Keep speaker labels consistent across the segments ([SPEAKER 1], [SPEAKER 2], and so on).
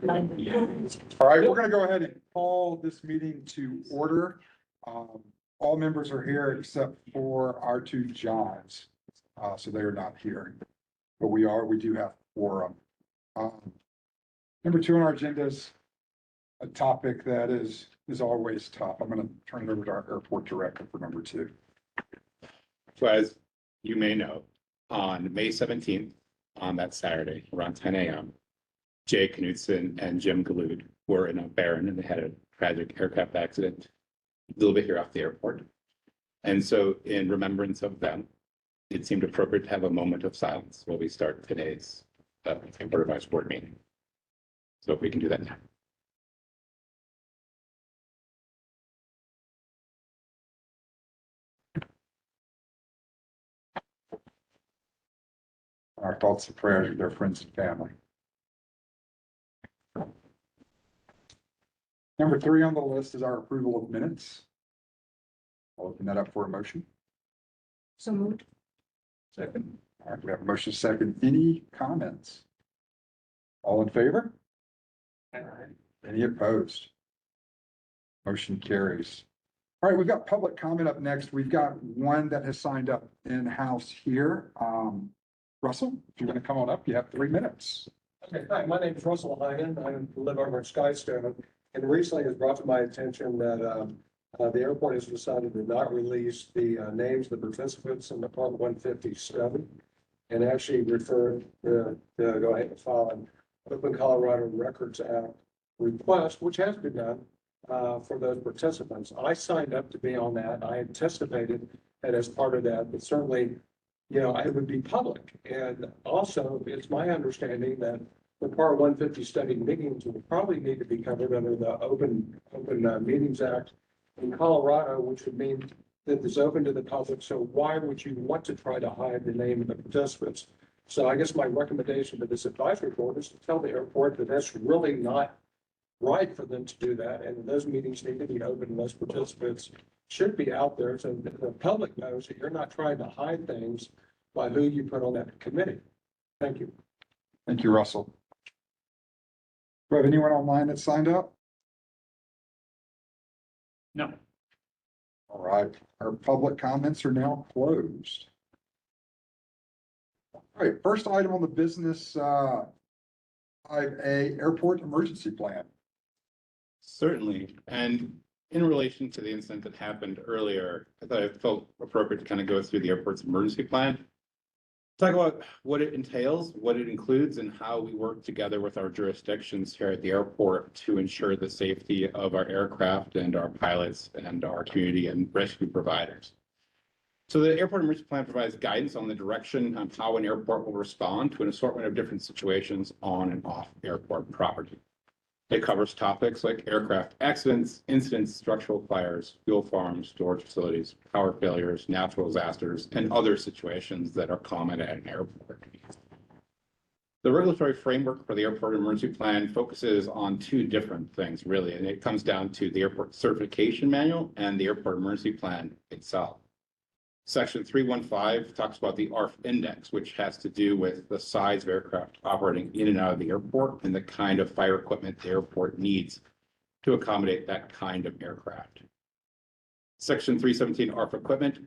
[SPEAKER 1] All right, we're gonna go ahead and call this meeting to order. All members are here except for our two Johns. So they are not here. But we do have quorum. Number two on our agenda is a topic that is always tough. I'm gonna turn it over to our airport director for number two.
[SPEAKER 2] So as you may know, on May 17th, on that Saturday, around 10 a.m., Jay Knudsen and Jim Galud were in a Barron and they had a tragic aircraft accident a little bit here off the airport. And so in remembrance of them, it seemed appropriate to have a moment of silence while we start today's Board of Vice Board meeting. So if we can do that now.
[SPEAKER 1] Our thoughts and prayers with their friends and family. Number three on the list is our approval of minutes. I'll open that up for a motion.
[SPEAKER 3] So moved.
[SPEAKER 1] Second. All right, we have a motion second. Any comments? All in favor? Any opposed? Motion carries. All right, we've got public comment up next. We've got one that has signed up in-house here. Russell, if you want to come on up, you have 3 minutes.
[SPEAKER 4] Okay, hi, my name is Russell Hyman. I live over in Skystone, and recently it was brought to my attention that the airport has decided to not release the names of the participants in the Part 157 and actually refer to go ahead and file an Open Colorado Records Act request, which has been done for those participants. I signed up to be on that. I anticipated that as part of that, but certainly, you know, it would be public. And also, it's my understanding that the Part 150 study meetings will probably need to be covered under the Open Meetings Act in Colorado, which would mean that it's open to the public. So why would you want to try to hide the name of the participants? So I guess my recommendation to this advisory board is to tell the airport that that's really not right for them to do that. And those meetings need to be open. Those participants should be out there so the public knows that you're not trying to hide things by who you put on that committee. Thank you.
[SPEAKER 1] Thank you, Russell. Do we have anyone online that signed up?
[SPEAKER 2] No.
[SPEAKER 1] All right, our public comments are now closed. All right, first item on the business, 5A, airport emergency plan.
[SPEAKER 2] Certainly. And in relation to the incident that happened earlier, I thought it felt appropriate to kind of go through the airport's emergency plan. Talk about what it entails, what it includes, and how we work together with our jurisdictions here at the airport to ensure the safety of our aircraft and our pilots and our community and rescue providers. So the airport emergency plan provides guidance on the direction on how an airport will respond to an assortment of different situations on and off airport property. It covers topics like aircraft accidents, incidents, structural fires, fuel farms, storage facilities, power failures, natural disasters, and other situations that are common at an airport. The regulatory framework for the airport emergency plan focuses on two different things, really, and it comes down to the airport certification manual and the airport emergency plan itself. Section 315 talks about the ARF index, which has to do with the size of aircraft operating in and out of the airport and the kind of fire equipment the airport needs to accommodate that kind of aircraft. Section 317 ARF equipment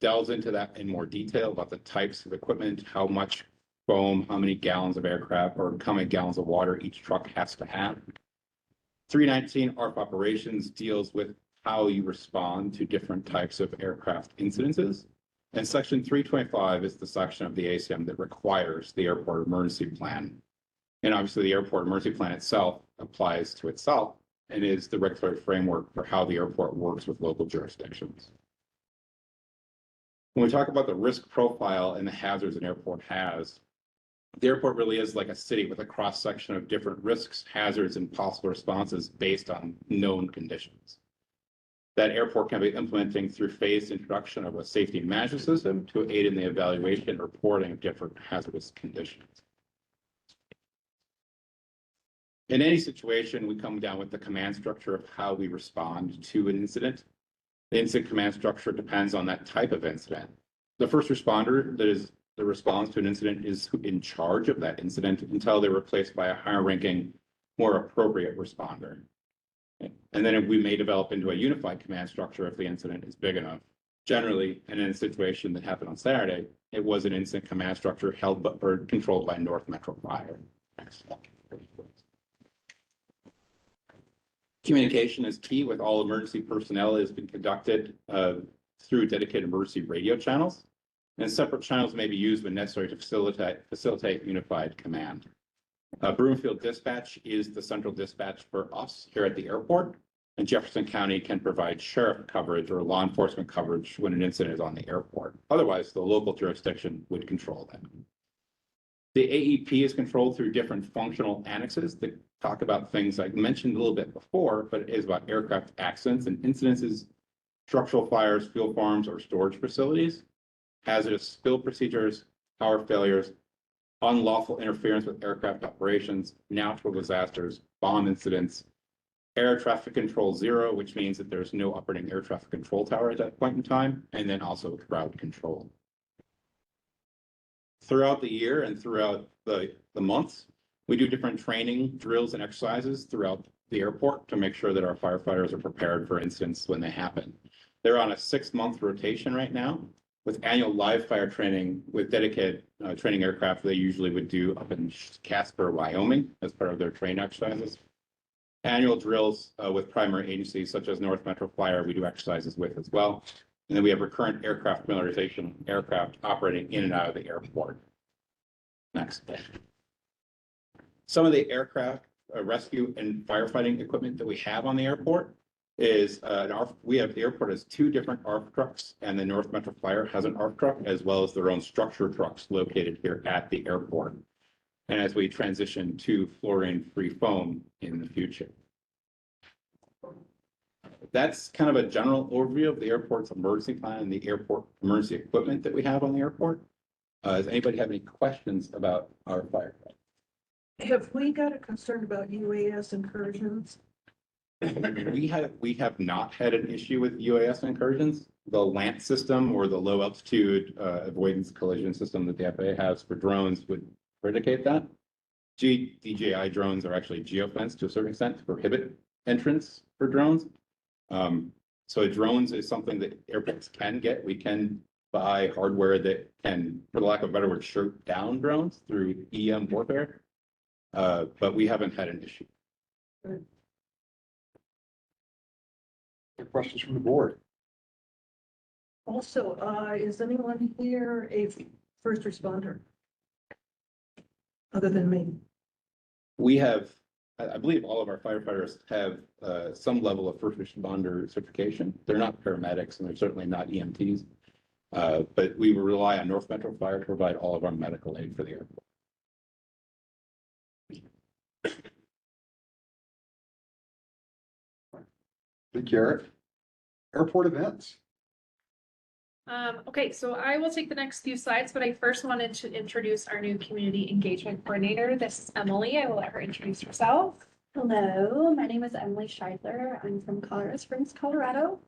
[SPEAKER 2] delves into that in more detail about the types of equipment, how much foam, how many gallons of aircraft, or how many gallons of water each truck has to have. 319 ARF operations deals with how you respond to different types of aircraft incidences. And section 325 is the section of the ACM that requires the airport emergency plan. And obviously the airport emergency plan itself applies to itself and is the regulatory framework for how the airport works with local jurisdictions. When we talk about the risk profile and the hazards an airport has, the airport really is like a city with a cross section of different risks, hazards, and possible responses based on known conditions. That airport can be implementing through phased introduction of a safety management system to aid in the evaluation and reporting of different hazardous conditions. In any situation, we come down with the command structure of how we respond to an incident. The incident command structure depends on that type of incident. The first responder that responds to an incident is in charge of that incident until they're replaced by a higher ranking more appropriate responder. And then we may develop into a unified command structure if the incident is big enough. Generally, and in a situation that happened on Saturday, it was an incident command structure held or controlled by North Metro Fire. Next. Communication is key with all emergency personnel. It has been conducted through dedicated emergency radio channels, and separate channels may be used when necessary to facilitate unified command. Broomfield Dispatch is the central dispatch for us here at the airport, and Jefferson County can provide sheriff coverage or law enforcement coverage when an incident is on the airport. Otherwise, the local jurisdiction would control that. The AEP is controlled through different functional annexes that talk about things I mentioned a little bit before, but it is about aircraft accidents and incidences, structural fires, fuel farms, or storage facilities, hazardous spill procedures, power failures, unlawful interference with aircraft operations, natural disasters, bomb incidents, air traffic control 0, which means that there's no operating air traffic control tower at that point in time, and then also crowd control. Throughout the year and throughout the months, we do different training, drills, and exercises throughout the airport to make sure that our firefighters are prepared for incidents when they happen. They're on a 6-month rotation right now with annual live fire training with dedicated training aircraft they usually would do up in Casper, Wyoming as part of their training exercises. Annual drills with primary agencies such as North Metro Fire, we do exercises with as well. And then we have recurrent aircraft familiarization, aircraft operating in and out of the airport. Next. Some of the aircraft rescue and firefighting equipment that we have on the airport is we have the airport has 2 different ARF trucks, and the North Metro Fire has an ARF truck as well as their own structure trucks located here at the airport. And as we transition to fluorine-free foam in the future. That's kind of a general overview of the airport's emergency plan and the airport emergency equipment that we have on the airport. Does anybody have any questions about our firefighting?
[SPEAKER 3] Have we got a concern about UAS incursions?
[SPEAKER 2] We have not had an issue with UAS incursions. The LANT system or the low altitude avoidance collision system that the FAA has for drones would predicate that. DJI drones are actually geofenced to a certain extent to prohibit entrance for drones. So drones is something that airports can get. We can buy hardware that can, for the lack of a better word, shoot down drones through EM warfare. But we haven't had an issue.
[SPEAKER 1] Any questions from the board?
[SPEAKER 3] Also, is anyone here a first responder? Other than me?
[SPEAKER 2] We have, I believe all of our firefighters have some level of first responder certification. They're not paramedics and they're certainly not EMTs. But we will rely on North Metro Fire to provide all of our medical aid for the airport.
[SPEAKER 1] Thank you, Eric. Airport events.
[SPEAKER 5] Okay, so I will take the next few slides, but I first wanted to introduce our new community engagement coordinator. This is Emily. I will let her introduce herself.
[SPEAKER 6] Hello, my name is Emily Scheidler. I'm from Colorado Springs, Colorado.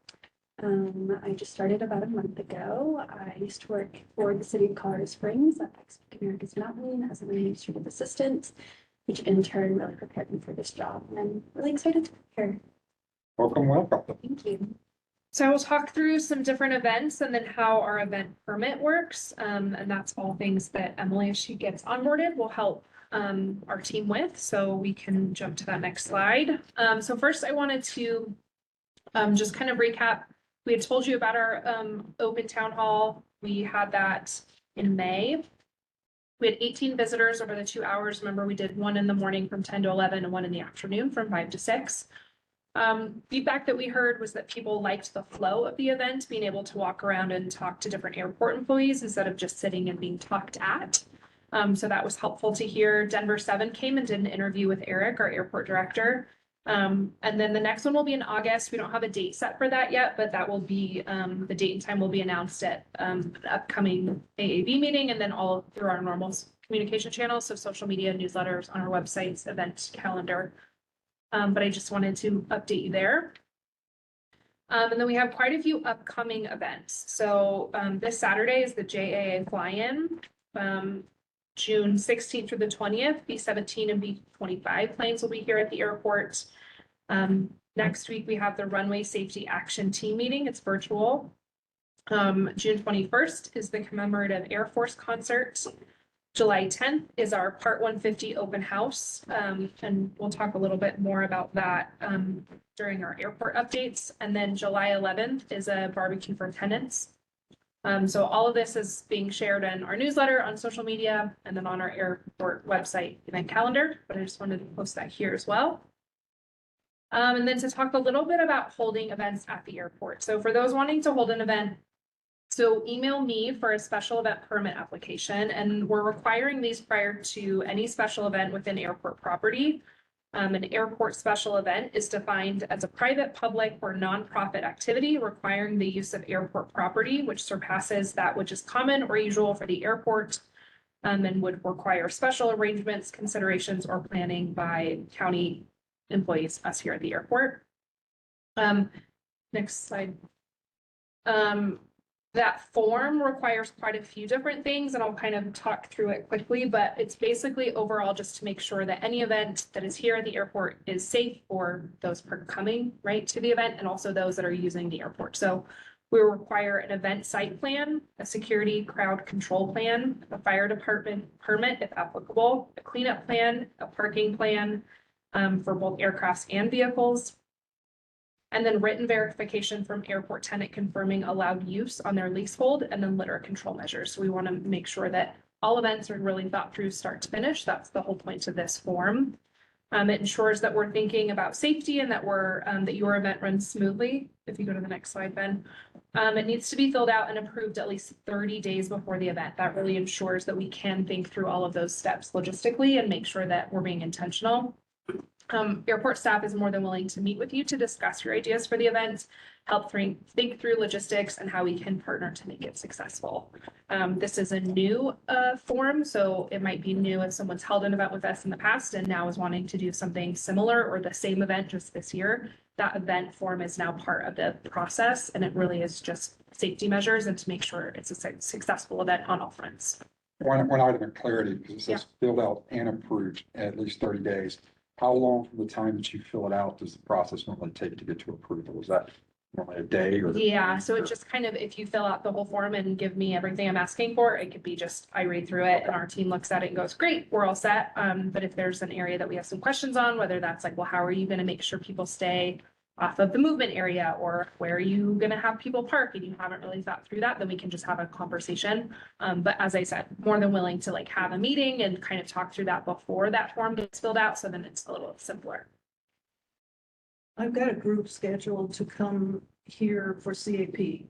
[SPEAKER 6] I just started about a month ago. I used to work for the city of Colorado Springs at Pacific America's Mountain as an administrative assistant, which in turn really prepared me for this job. And I'm really excited to be here.
[SPEAKER 1] Welcome, welcome.
[SPEAKER 6] Thank you.
[SPEAKER 5] So I will talk through some different events and then how our event permit works. And that's all things that Emily, as she gets onboarded, will help our team with. So we can jump to that next slide. So first I wanted to just kind of recap. We had told you about our open town hall. We had that in May. We had 18 visitors over the 2 hours. Remember, we did one in the morning from 10 to 11 and one in the afternoon from 5 to 6. Feedback that we heard was that people liked the flow of the event, being able to walk around and talk to different airport employees instead of just sitting and being talked at. So that was helpful to hear. Denver 7 came and did an interview with Eric, our airport director. And then the next one will be in August. We don't have a date set for that yet, but that will be, the date and time will be announced at an upcoming AAB meeting and then all through our normal communication channels. So social media, newsletters, on our websites, event calendar. But I just wanted to update you there. And then we have quite a few upcoming events. So this Saturday is the JAA fly-in. June 16th through the 20th, B-17 and B-25 planes will be here at the airport. Next week, we have the runway safety action team meeting. It's virtual. June 21st is the commemorative Air Force concert. July 10th is our Part 150 open house. And we'll talk a little bit more about that during our airport updates. And then July 11th is a barbecue for tenants. So all of this is being shared in our newsletter, on social media, and then on our airport website event calendar, but I just wanted to post that here as well. And then to talk a little bit about holding events at the airport. So for those wanting to hold an event, so email me for a special event permit application, and we're requiring these prior to any special event within airport property. An airport special event is defined as a private, public, or nonprofit activity requiring the use of airport property, which surpasses that which is common or usual for the airport, and would require special arrangements, considerations, or planning by county employees, us here at the airport. Next slide. That form requires quite a few different things, and I'll kind of talk through it quickly, but it's basically overall just to make sure that any event that is here at the airport is safe for those coming right to the event and also those that are using the airport. So we require an event site plan, a security crowd control plan, a fire department permit if applicable, a cleanup plan, a parking plan for both aircrafts and vehicles, and then written verification from airport tenant confirming allowed use on their leasehold, and then litter control measures. So we want to make sure that all events are really thought through start to finish. That's the whole point of this form. It ensures that we're thinking about safety and that that your event runs smoothly. If you go to the next slide, Ben. It needs to be filled out and approved at least 30 days before the event. That really ensures that we can think through all of those steps logistically and make sure that we're being intentional. Airport staff is more than willing to meet with you to discuss your ideas for the event, help think through logistics and how we can partner to make it successful. This is a new form, so it might be new if someone's held an event with us in the past and now is wanting to do something similar or the same event just this year. That event form is now part of the process, and it really is just safety measures and to make sure it's a successful event on all fronts.
[SPEAKER 1] One item of clarity, because it says filled out and approved at least 30 days. How long from the time that you fill it out does the process normally take to get to approval? Is that normally a day or?
[SPEAKER 5] Yeah, so it just kind of, if you fill out the whole form and give me everything I'm asking for, it could be just, I read through it and our team looks at it and goes, great, we're all set. But if there's an area that we have some questions on, whether that's like, well, how are you gonna make sure people stay off of the movement area, or where are you gonna have people park and you haven't really thought through that, then we can just have a conversation. But as I said, more than willing to like have a meeting and kind of talk through that before that form gets filled out, so then it's a little simpler.
[SPEAKER 3] I've got a group scheduled to come here for CAP,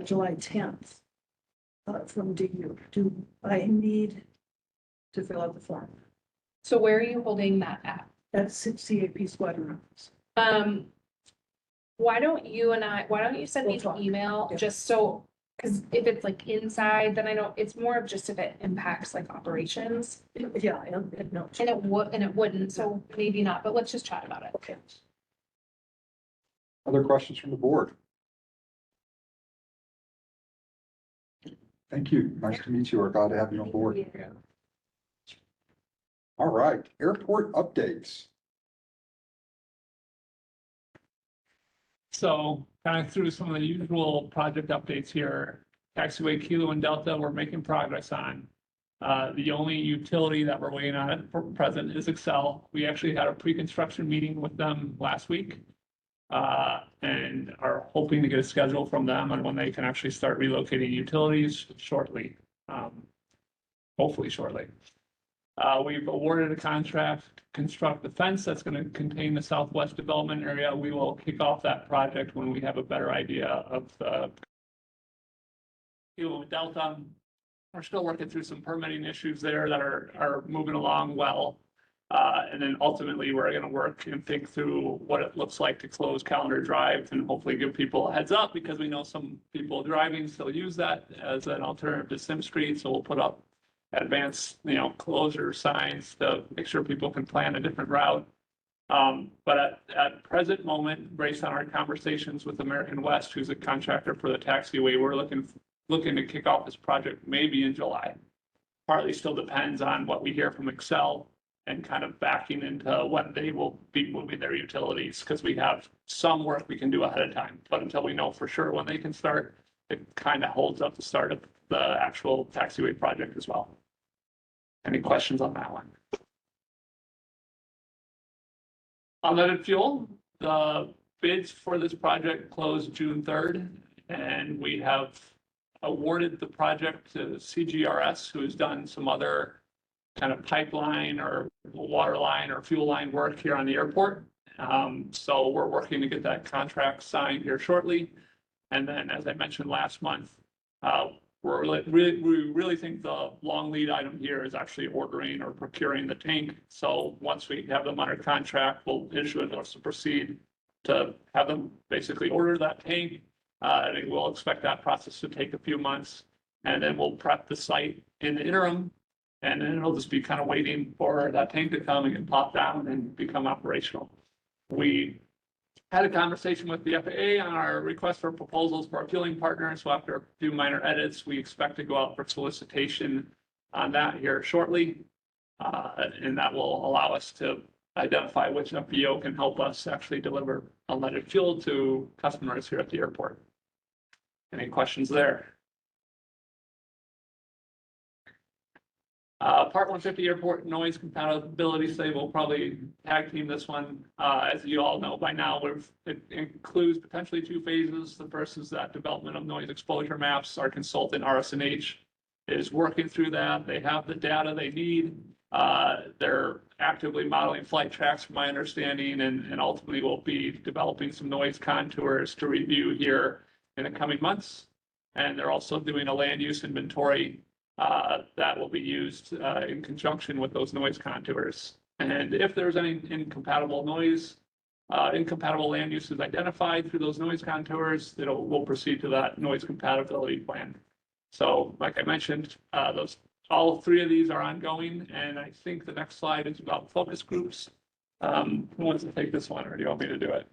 [SPEAKER 3] July 10th. From DU. Do I need to fill out the form?
[SPEAKER 5] So where are you holding that at?
[SPEAKER 3] That's CAP squadron.
[SPEAKER 5] Why don't you send me
[SPEAKER 3] We'll
[SPEAKER 5] an
[SPEAKER 3] talk.
[SPEAKER 5] email,
[SPEAKER 3] Yeah.
[SPEAKER 5] just so, because if it's like inside, then I don't, it's more of just if it impacts like operations.
[SPEAKER 3] Yeah, and no.
[SPEAKER 5] And it wouldn't, so maybe not, but let's just chat about it.
[SPEAKER 3] Okay.
[SPEAKER 1] Other questions from the board? Thank you. Nice to meet you. We're glad to have you on board. All right, airport updates.
[SPEAKER 7] So kind of through some of the usual project updates here, taxiway Kilo and Delta, we're making progress on. The only utility that we're waiting on at present is Excel. We actually had a pre-construction meeting with them last week. And are hoping to get a schedule from them on when they can actually start relocating utilities shortly. Hopefully shortly. We've awarded a contract to construct the fence that's going to contain the southwest development area. We will kick off that project when we have a better idea of the Kilo and Delta. We're still working through some permitting issues there that are moving along well. And then ultimately, we're going to work and think through what it looks like to close Calendar Drive and hopefully give people a heads up, because we know some people driving still use that as an alternative to Sim Street. So we'll put up advanced, closure signs to make sure people can plan a different route. But at present moment, based on our conversations with American West, who's a contractor for the taxiway, we're looking to kick off this project maybe in July. partly still depends on what we hear from Excel and kind of backing into when they will be moving their utilities, because we have some work we can do ahead of time, but until we know for sure when they can start, it kind of holds up the start of the actual taxiway project as well. Any questions on that one? Unleaded fuel, the bids for this project closed June 3rd, and we have awarded the project to CGRS, who has done some other kind of pipeline or water line or fuel line work here on the airport. So we're working to get that contract signed here shortly. And then, as I mentioned last month, we really think the long lead item here is actually ordering or procuring the tank. So once we have them under contract, we'll issue a notice to proceed to have them basically order that tank. And we'll expect that process to take a few months, and then we'll prep the site in the interim. And then it'll just be kind of waiting for that tank to come and get popped down and become operational. We had a conversation with the FAA on our request for proposals for our fueling partner. So after a few minor edits, we expect to go out for solicitation on that here shortly. And that will allow us to identify which FBO can help us actually deliver unleaded fuel to customers here at the airport. Any questions there? Part 150 airport noise compatibility study, we'll probably tag team this one. As you all know by now, it includes potentially 2 phases. The first is that development of noise exposure maps. Our consultant RSNH is working through that. They have the data they need. They're actively modeling flight tracks from my understanding, and ultimately will be developing some noise contours to review here in the coming months. And they're also doing a land use inventory that will be used in conjunction with those noise contours. And if there's any incompatible land uses identified through those noise contours, we'll proceed to that noise compatibility plan. So like I mentioned, all 3 of these are ongoing, and I think the next slide is about focus groups. Who wants to take this one, or do you want me to do it?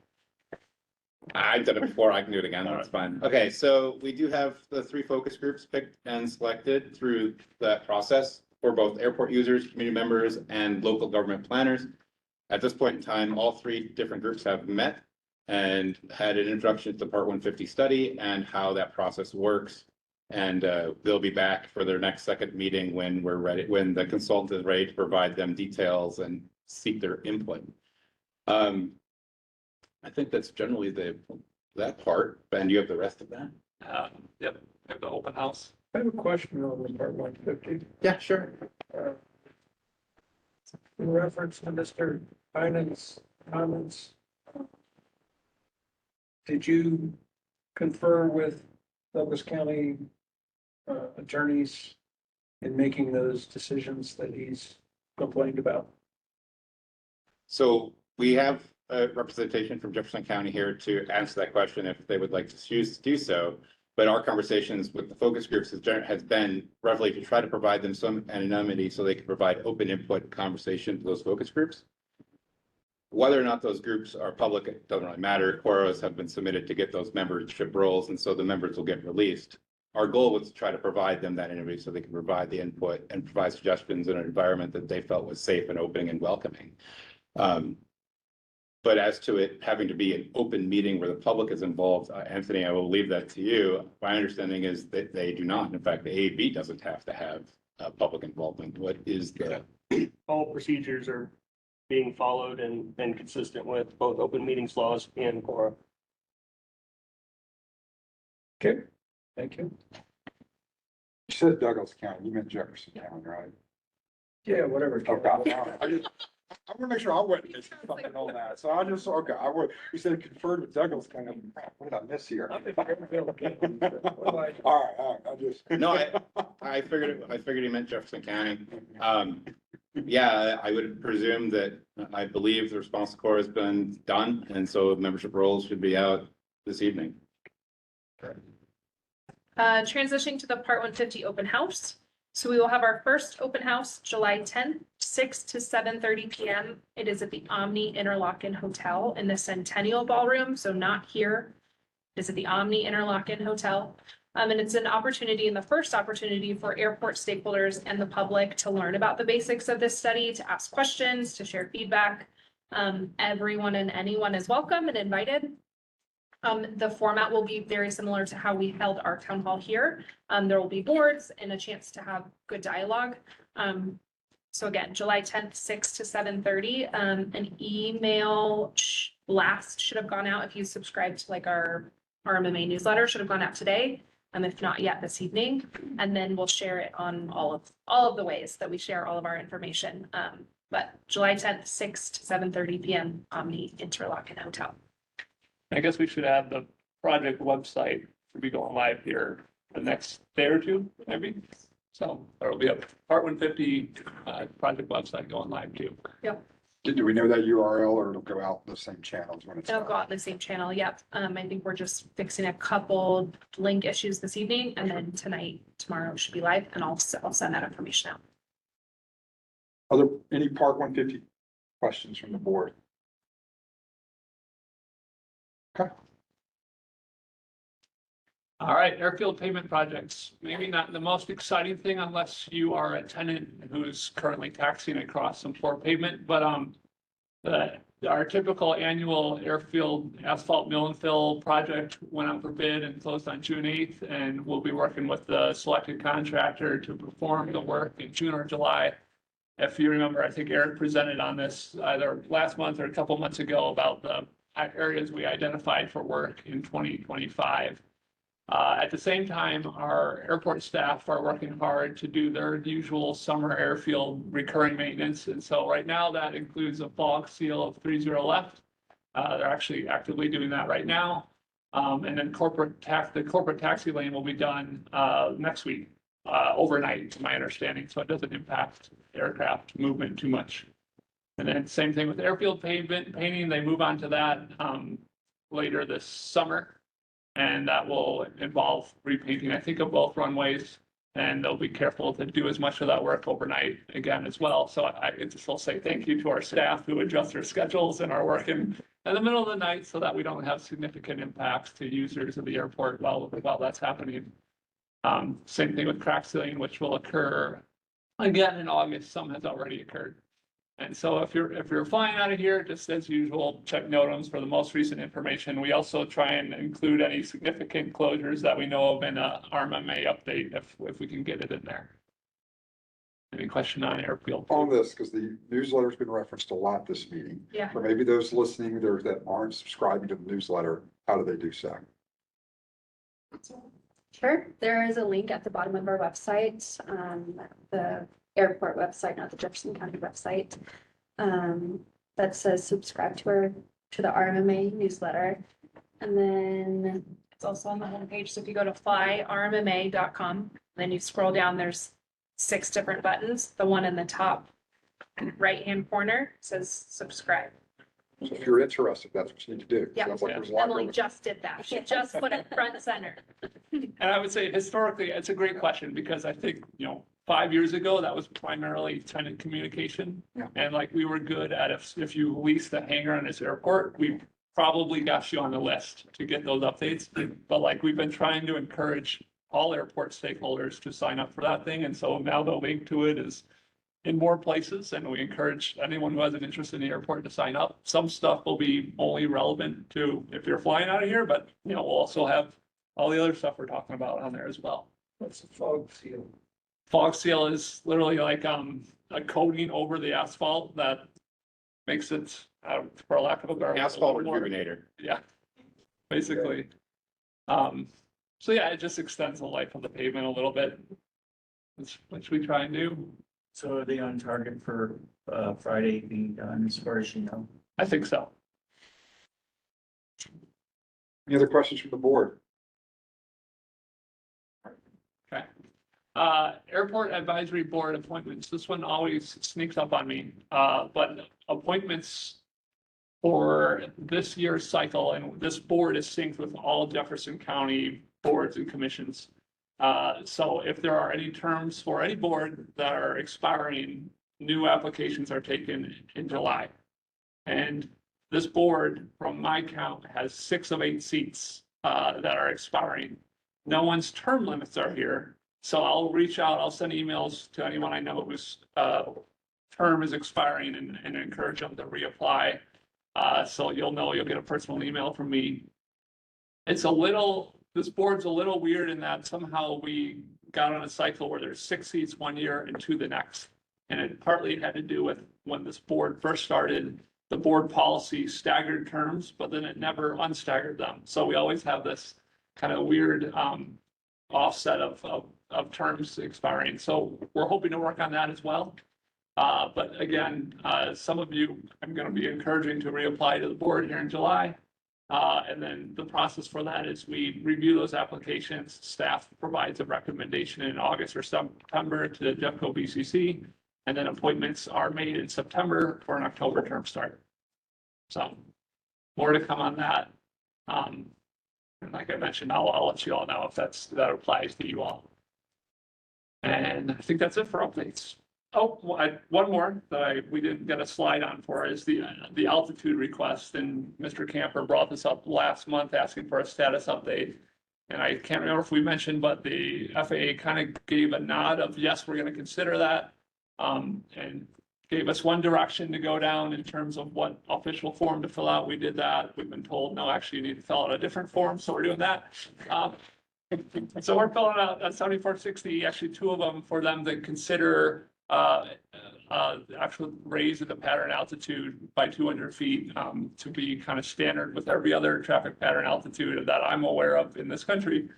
[SPEAKER 2] I've done it before. I can do it again. That's fine. Okay, so we do have the 3 focus groups picked and selected through that process for both airport users, community members, and local government planners. At this point in time, all 3 different groups have met and had an introduction to the Part 150 study and how that process works. And they'll be back for their next second meeting when we're ready, when the consultant is ready to provide them details and seek their input. I think that's generally that part. Ben, you have the rest of that?
[SPEAKER 7] Yep, I have the open house.
[SPEAKER 4] I have a question on the Part 150.
[SPEAKER 2] Yeah, sure.
[SPEAKER 4] In reference to Mr. Heinen's comments, did you confer with Douglas County attorneys in making those decisions that he's complained about?
[SPEAKER 2] So we have a representation from Jefferson County here to answer that question if they would like to choose to do so. But our conversations with the focus groups has been roughly to try to provide them some anonymity so they can provide open input conversation to those focus groups. Whether or not those groups are public, it doesn't really matter. Quoras have been submitted to get those membership roles, and so the members will get released. Our goal was to try to provide them that interview so they can provide the input and provide suggestions in an environment that they felt was safe and opening and welcoming. But as to it having to be an open meeting where the public is involved, Anthony, I will leave that to you. My understanding is that they do not. In fact, the AAB doesn't have to have public involvement. What is the?
[SPEAKER 8] All procedures are being followed and consistent with both open meetings laws and Cora.
[SPEAKER 4] Okay, thank you.
[SPEAKER 1] You said Douglas County, you meant Jefferson County, right?
[SPEAKER 4] Yeah, whatever.
[SPEAKER 1] Okay, I want to make sure I wasn't missing something on that. So you said conferred with Douglas County. What did I miss here? All right, I just.
[SPEAKER 2] No, I figured he meant Jefferson County. Yeah, I would presume that I believe the response core has been done, and so membership roles should be out this evening.
[SPEAKER 5] Transitioning to the Part 150 open house. So we will have our first open house July 10th, 6 to 7:30 p.m. It is at the Omni Interlaken Hotel in the Centennial Ballroom, so not here. It is at the Omni Interlaken Hotel. And it's an opportunity and the first opportunity for airport stakeholders and the public to learn about the basics of this study, to ask questions, to share feedback. Everyone and anyone is welcome and invited. The format will be very similar to how we held our town hall here. There will be boards and a chance to have good dialogue. So again, July 10th, 6 to 7:30, an email blast should have gone out if you subscribed to like our MMA newsletter, should have gone out today. If not yet this evening, and then we'll share it on all of the ways that we share all of our information. But July 10th, 6 to 7:30 p.m. Omni Interlochen Hotel.
[SPEAKER 7] I guess we should add the project website to be going live here the next day or two, maybe. So there will be a Part 150 project website going live too.
[SPEAKER 1] Do we know that URL or it'll go out the same channels when it's?
[SPEAKER 5] It'll go out the same channel. Yep. I think we're just fixing a couple link issues this evening, and then tomorrow should be live, and I'll send that information out.
[SPEAKER 1] Are there any Part 150 questions from the board? Okay.
[SPEAKER 7] All right, airfield pavement projects, maybe not the most exciting thing unless you are a tenant who's currently taxiing across some poor pavement, but our typical annual airfield asphalt mill and fill project went out for bid and closed on June 8th, and we'll be working with the selected contractor to perform the work in June or July. If you remember, I think Eric presented on this either last month or a couple months ago about the areas we identified for work in 2025. At the same time, our airport staff are working hard to do their usual summer airfield recurring maintenance. And so right now that includes a fog seal of 30 left. They're actually actively doing that right now. And then the corporate taxi lane will be done next week, overnight, to my understanding. So it doesn't impact aircraft movement too much. And then same thing with airfield pavement painting. They move on to that later this summer. And that will involve repainting, I think, of both runways. And they'll be careful to do as much of that work overnight again as well. So I just will say thank you to our staff who adjust their schedules and are working in the middle of the night so that we don't have significant impacts to users of the airport while that's happening. Same thing with crack sealing, which will occur again in August. Some has already occurred. And so if you're flying out of here, just as usual, check NOTAMs for the most recent information. We also try and include any significant closures that we know of in a RMMA update if we can get it in there. Any question on airfield?
[SPEAKER 1] On this, because the newsletter's been referenced a lot this meeting.
[SPEAKER 5] Yeah.
[SPEAKER 1] Or maybe those listening there that aren't subscribing to the newsletter, how do they do so?
[SPEAKER 6] Sure, there is a link at the bottom of our website, the airport website, not the Jefferson County website, that says subscribe to the RMMA newsletter. And then
[SPEAKER 5] It's also on the homepage. So if you go to flyrmma.com, then you scroll down, there's 6 different buttons. The one in the top right-hand corner says subscribe.
[SPEAKER 1] So if you're interested, that's what you need to do.
[SPEAKER 5] Yeah.
[SPEAKER 1] Sounds like there's a lot
[SPEAKER 5] Emily
[SPEAKER 1] going
[SPEAKER 5] just did that. She just put it front and center.
[SPEAKER 7] And I would say historically, it's a great question because I think, 5 years ago, that was primarily tenant communication.
[SPEAKER 1] Yeah.
[SPEAKER 7] And like we were good at if you leased a hangar in this airport, we probably got you on the list to get those updates. But like we've been trying to encourage all airport stakeholders to sign up for that thing. And so now the link to it is in more places, and we encourage anyone who has an interest in the airport to sign up. Some stuff will be only relevant to if you're flying out of here, but we'll also have all the other stuff we're talking about on there as well.
[SPEAKER 4] What's the fog seal?
[SPEAKER 7] Fog seal is literally like a coating over the asphalt that makes it, for lack of a better.
[SPEAKER 2] Asphalt
[SPEAKER 7] word,
[SPEAKER 2] rejuvenator.
[SPEAKER 7] Yeah, basically. So yeah, it just extends the life of the pavement a little bit, which we try and do.
[SPEAKER 9] So are they on target for Friday being done as far as you know?
[SPEAKER 7] I think so.
[SPEAKER 1] Any other questions from the board?
[SPEAKER 7] Okay. Airport Advisory Board appointments. This one always sneaks up on me. But appointments for this year's cycle, and this board is synced with all Jefferson County boards and commissions. So if there are any terms for any board that are expiring, new applications are taken in July. And this board, from my count, has 6 of 8 seats that are expiring. no one's term limits are here. So I'll reach out, I'll send emails to anyone I know whose term is expiring and encourage them to reapply. So you'll know, you'll get a personal email from me. It's a little, this board's a little weird in that somehow we got on a cycle where there's 6 seats one year and 2 the next. And it partly had to do with when this board first started, the board policy staggered terms, but then it never unstaggered them. So we always have this kind of weird offset of terms expiring. So we're hoping to work on that as well. But again, some of you, I'm going to be encouraging to reapply to the board here in July. And then the process for that is we review those applications. Staff provides a recommendation in August or September to the Jeffco BCC. And then appointments are made in September for an October term start. So more to come on that. And like I mentioned, I'll let you all know if that applies to you all. And I think that's it for updates. Oh, one more that we didn't get a slide on for is the altitude request. And Mr. Camper brought this up last month asking for a status update. And I can't remember if we mentioned, but the FAA kind of gave a nod of, yes, we're going to consider that. And gave us one direction to go down in terms of what official form to fill out. We did that. We've been told, no, actually you need to fill out a different form. So we're doing that. So we're filling out a 7460, actually 2 of them for them to consider actual raise of the pattern altitude by 200 feet to be kind of standard with every other traffic pattern altitude that I'm aware of in this country.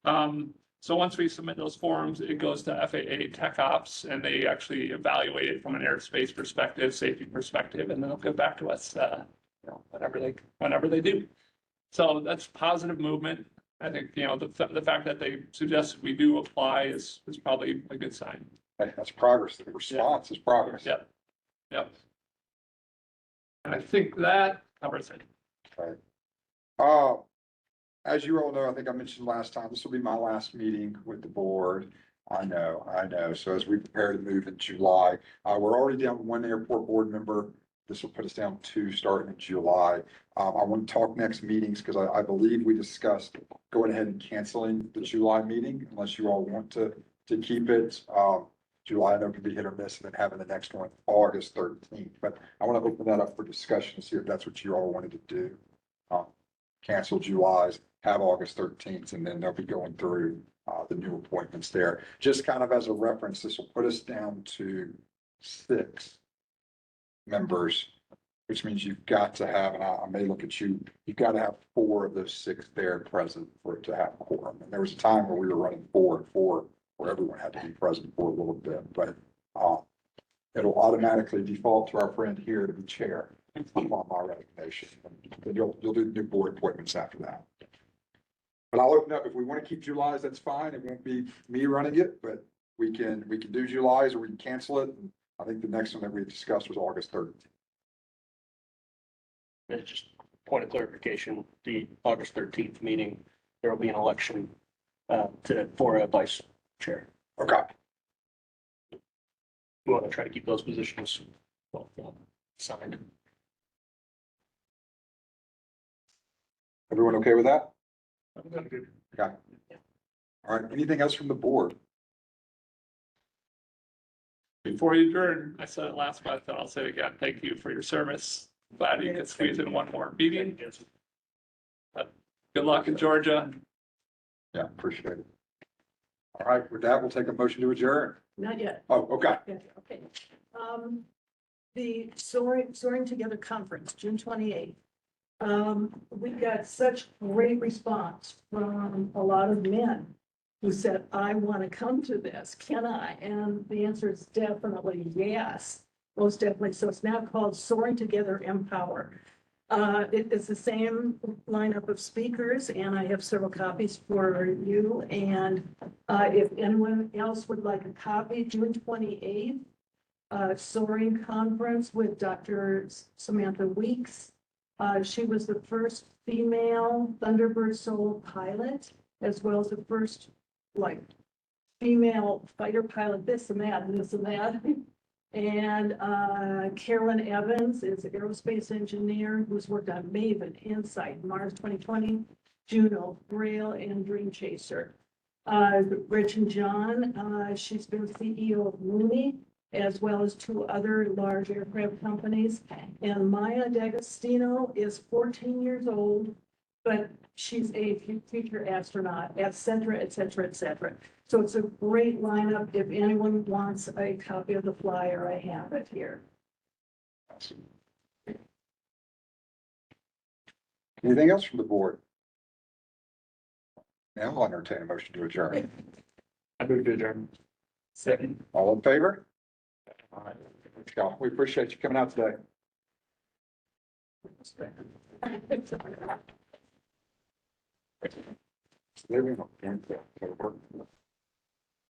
[SPEAKER 7] So once we submit those forms, it goes to FAA Tech Ops and they actually evaluate it from an airspace perspective, safety perspective, and then they'll get back to us whenever they do. So that's positive movement. I think, the fact that they suggested we do apply is probably a good sign.
[SPEAKER 1] Hey, that's progress. The response is progress.
[SPEAKER 7] Yep. And I think that covers it.
[SPEAKER 1] Right. As you all know, I think I mentioned last time, this will be my last meeting with the board. I know. So as we prepare to move in July, we're already down to 1 airport board member. This will put us down to 2 starting in July. I want to talk next meetings because I believe we discussed going ahead and canceling the July meeting unless you all want to keep it. July, I know can be hit or miss, and then having the next one August 13th. But I want to open that up for discussion, see if that's what you all wanted to do. Cancel July's, have August 13th, and then they'll be going through the new appointments there. Just kind of as a reference, this will put us down to 6 members, which means you've got to have, and I may look at you, you've got to have 4 of those 6 there present for it to have quorum. And there was a time where we were running 4 and 4, where everyone had to be present for a little bit, but it'll automatically default to our friend here to be chair on my resignation. And you'll do the new board appointments after that. But I'll open up, if we want to keep July's, that's fine. It won't be me running it, but we can do July's or we can cancel it. And I think the next one that we discussed was August 13th.
[SPEAKER 8] And just point of clarification, the August 13th meeting, there will be an election for a vice chair.
[SPEAKER 1] Okay.
[SPEAKER 8] We want to try to keep those positions signed.
[SPEAKER 1] Everyone okay with that?
[SPEAKER 8] Good.
[SPEAKER 1] Okay. All right. Anything else from the board?
[SPEAKER 7] Before you adjourn, I said it last month, and I'll say it again. Thank you for your service. Glad you could squeeze in one more meeting. Good luck in Georgia.
[SPEAKER 1] Yeah, appreciate it. All right, with that, we'll take a motion to adjourn.
[SPEAKER 3] Not yet.
[SPEAKER 1] Oh, okay.
[SPEAKER 3] Okay. The Soaring Together Conference, June 28th. We got such great response from a lot of men who said, I want to come to this, can I? And the answer is definitely yes, most definitely. So it's now called Soaring Together Empower. It is the same lineup of speakers, and I have several copies for you. And if anyone else would like a copy, June 28th, Soaring Conference with Dr. Samantha Weeks. She was the first female Thunderbird solo pilot, as well as the first female fighter pilot, this and that, and this and that. And Carolyn Evans is an aerospace engineer who's worked on Maven, Insight, Mars 2020. Juno, Braille, and Dream Chaser. Rich and John, she's been CEO of Looney, as well as 2 other large aircraft companies. And Maya D'Agostino is 14 years old, but she's a future astronaut, et cetera, et cetera, et cetera. So it's a great lineup. If anyone wants a copy of the flyer, I have it here.
[SPEAKER 1] Anything else from the board? Now I'll entertain a motion to adjourn.
[SPEAKER 9] I move to adjourn. Second.
[SPEAKER 1] All in favor? Yeah, we appreciate you coming out today. Living on campus, so we're-